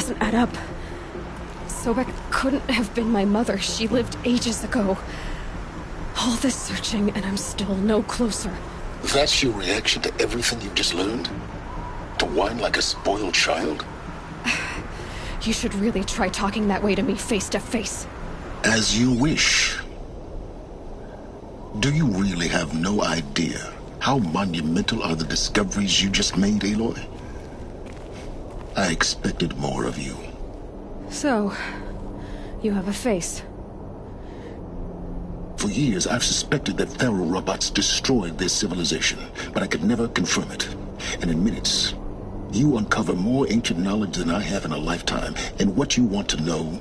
doesn't add up. Sobek couldn't have been my mother. She lived ages ago. All this searching, and I'm still no closer. That's your reaction to everything you've just learned? To whine like a spoiled child? You should really try talking that way to me face to face. As you wish. Do you really have no idea how monumental are the discoveries you just made, Aloy? I expected more of you. So, you have a face. For years, I've suspected that Pharaoh robots destroyed their civilization, but I could never confirm it. And in minutes, you uncover more ancient knowledge than I have in a lifetime, and what you want to know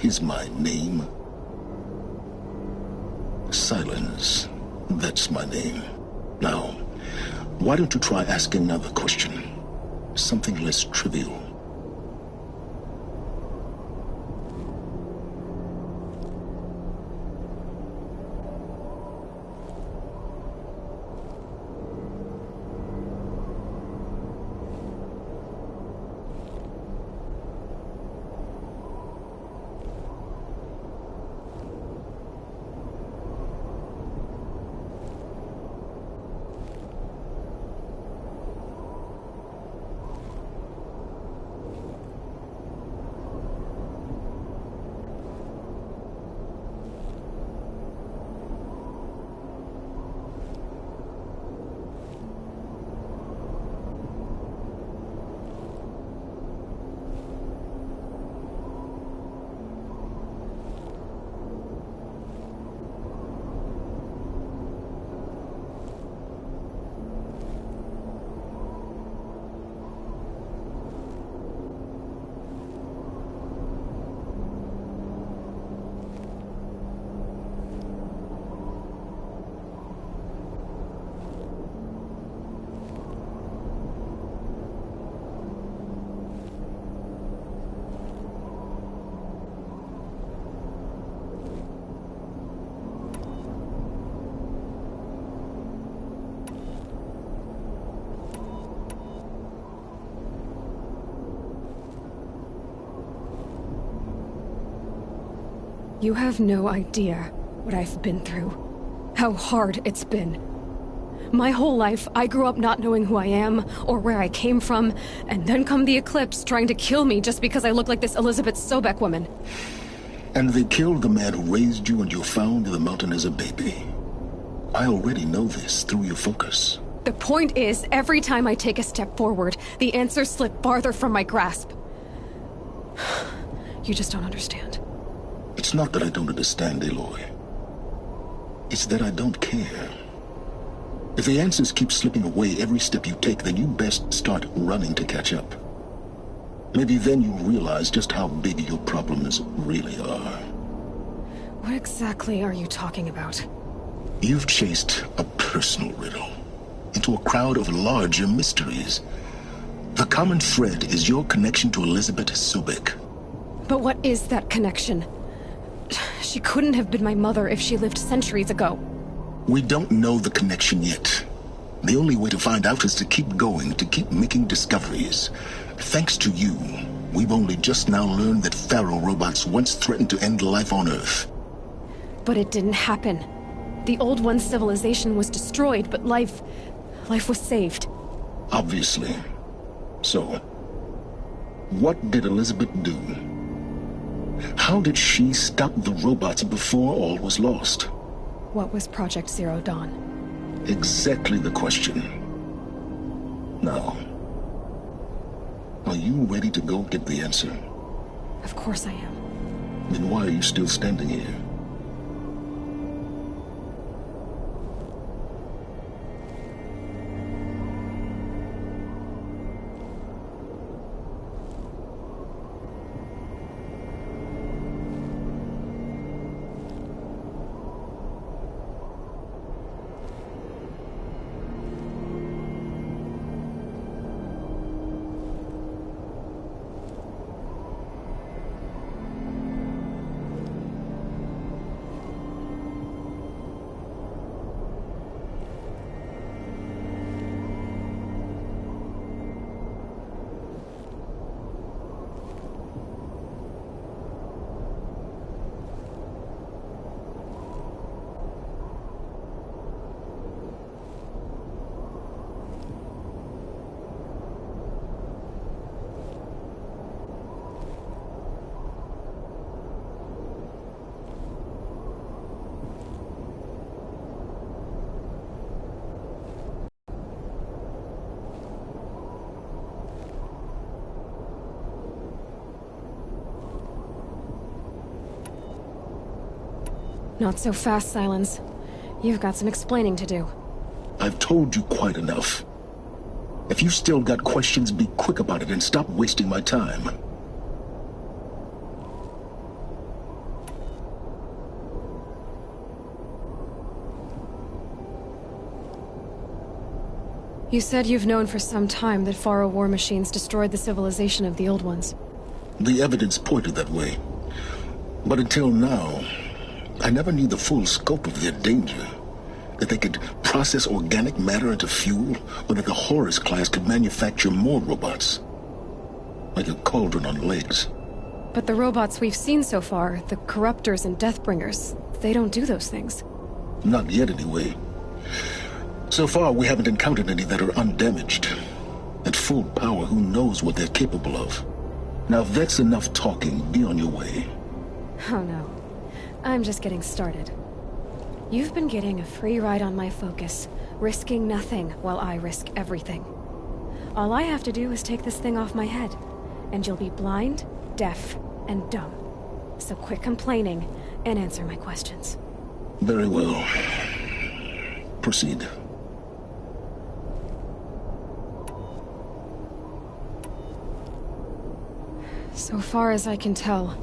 is my name. Silence. That's my name. Now, why don't you try asking another question? Something less trivial. You have no idea what I've been through. How hard it's been. My whole life, I grew up not knowing who I am, or where I came from, and then come the Eclipse trying to kill me just because I look like this Elizabeth Sobek woman. And they killed the man who raised you and you found in the mountain as a baby. I already know this through your focus. The point is, every time I take a step forward, the answers slip farther from my grasp. You just don't understand. It's not that I don't understand, Aloy. It's that I don't care. If the answers keep slipping away every step you take, then you best start running to catch up. Maybe then you'll realize just how big your problems really are. What exactly are you talking about? You've chased a personal riddle into a crowd of larger mysteries. The common thread is your connection to Elizabeth Sobek. But what is that connection? She couldn't have been my mother if she lived centuries ago. We don't know the connection yet. The only way to find out is to keep going, to keep making discoveries. Thanks to you, we've only just now learned that Pharaoh robots once threatened to end life on Earth. But it didn't happen. The Old One's civilization was destroyed, but life was saved. Obviously. So, what did Elizabeth do? How did she stop the robots before all was lost? What was Project Zero Dawn? Exactly the question. Now, are you ready to go get the answer? Of course I am. Then why are you still standing here? Not so fast, Silence. You've got some explaining to do. I've told you quite enough. If you've still got questions, be quick about it and stop wasting my time. You said you've known for some time that Faro war machines destroyed the civilization of the old ones. The evidence pointed that way. But until now, I never knew the full scope of their danger. That they could process organic matter into fuel, or that the Horus class could manufacture more robots. Like a cauldron on legs. But the robots we've seen so far, the Corruptors and Deathbringers, they don't do those things. Not yet, anyway. So far, we haven't encountered any that are undamaged. At full power, who knows what they're capable of? Now, if that's enough talking, be on your way. Oh no. I'm just getting started. You've been getting a free ride on my focus, risking nothing while I risk everything. All I have to do is take this thing off my head, and you'll be blind, deaf, and dumb. So quit complaining and answer my questions. Very well. Proceed. So far as I can tell,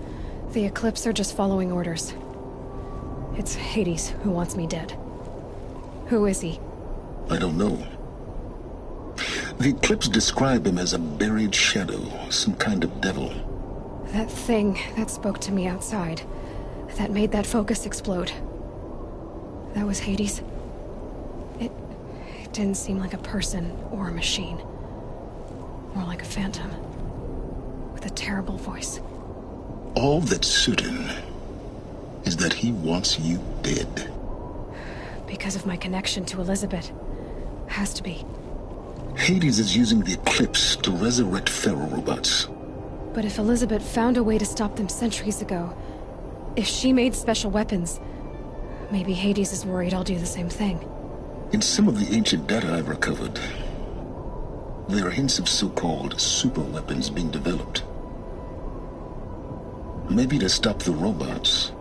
the Eclipse are just following orders. It's Hades who wants me dead. Who is he? I don't know. The Eclipse describe him as a buried shadow, some kind of devil. That thing that spoke to me outside, that made that focus explode. That was Hades. It didn't seem like a person or a machine. More like a phantom. With a terrible voice. All that's certain is that he wants you dead. Because of my connection to Elizabeth. Has to be. Hades is using the Eclipse to resurrect Pharaoh robots. But if Elizabeth found a way to stop them centuries ago, if she made special weapons, maybe Hades is worried I'll do the same thing. In some of the ancient data I've recovered, there are hints of so-called super weapons being developed. Maybe to stop the robots,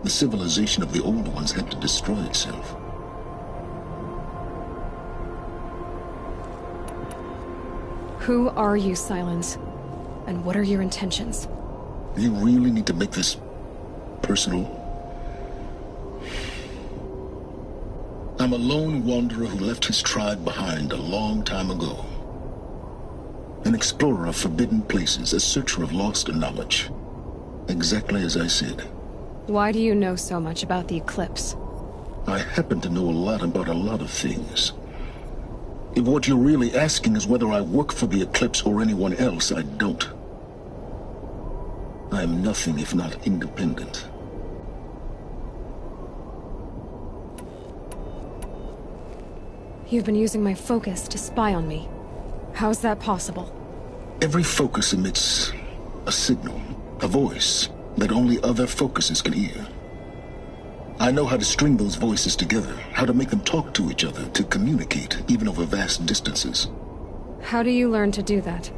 the civilization of the old ones had to destroy itself. Who are you, Silence? And what are your intentions? You really need to make this personal? I'm a lone wanderer who left his tribe behind a long time ago. An explorer of forbidden places, a searcher of lost knowledge. Exactly as I said. Why do you know so much about the Eclipse? I happen to know a lot about a lot of things. If what you're really asking is whether I work for the Eclipse or anyone else, I don't. I am nothing if not independent. You've been using my focus to spy on me. How's that possible? Every focus emits a signal, a voice, that only other focuses can hear. I know how to string those voices together, how to make them talk to each other, to communicate, even over vast distances. How do you learn to do that?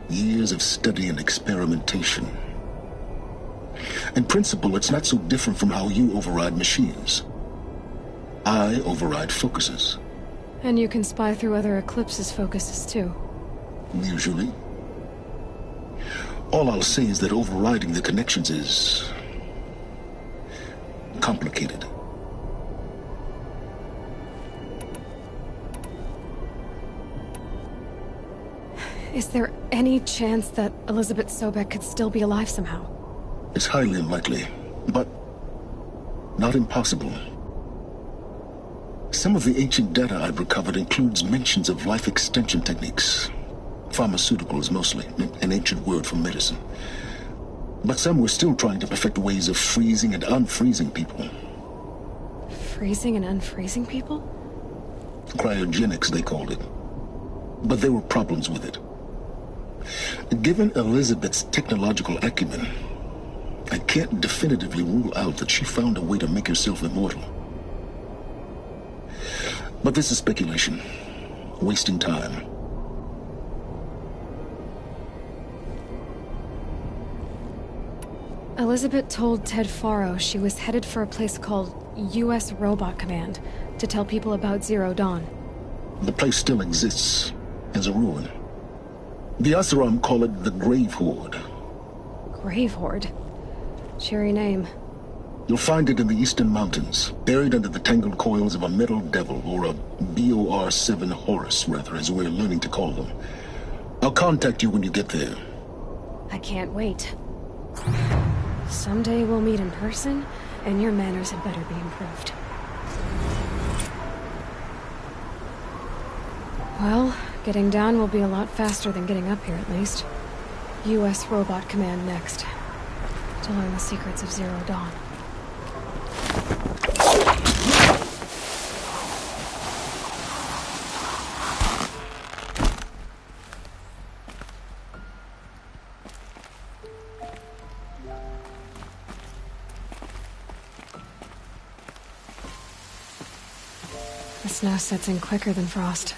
Years of study and experimentation. In principle, it's not so different from how you override machines. I override focuses. And you can spy through other Eclipse's focuses too. Usually. All I'll say is that overriding the connections is complicated. Is there any chance that Elizabeth Sobek could still be alive somehow? It's highly unlikely, but not impossible. Some of the ancient data I've recovered includes mentions of life extension techniques. Pharmaceuticals, mostly, an ancient word for medicine. But some were still trying to perfect ways of freezing and unfreezing people. Freezing and unfreezing people? Cryogenics, they called it. But there were problems with it. Given Elizabeth's technological acumen, I can't definitively rule out that she found a way to make herself immortal. But this is speculation. Wasting time. Elizabeth told Ted Faro she was headed for a place called U.S. Robot Command to tell people about Zero Dawn. The place still exists as a ruin. The Asaram call it the Grave Horde. Grave Horde? Cheery name. You'll find it in the Eastern Mountains, buried under the tangled coils of a metal devil, or a BOR-7 Horus, rather, as we're learning to call them. I'll contact you when you get there. I can't wait. Someday we'll meet in person, and your manners had better be improved. Well, getting down will be a lot faster than getting up here, at least. U.S. Robot Command next. To learn the secrets of Zero Dawn. The snow sets in quicker than frost.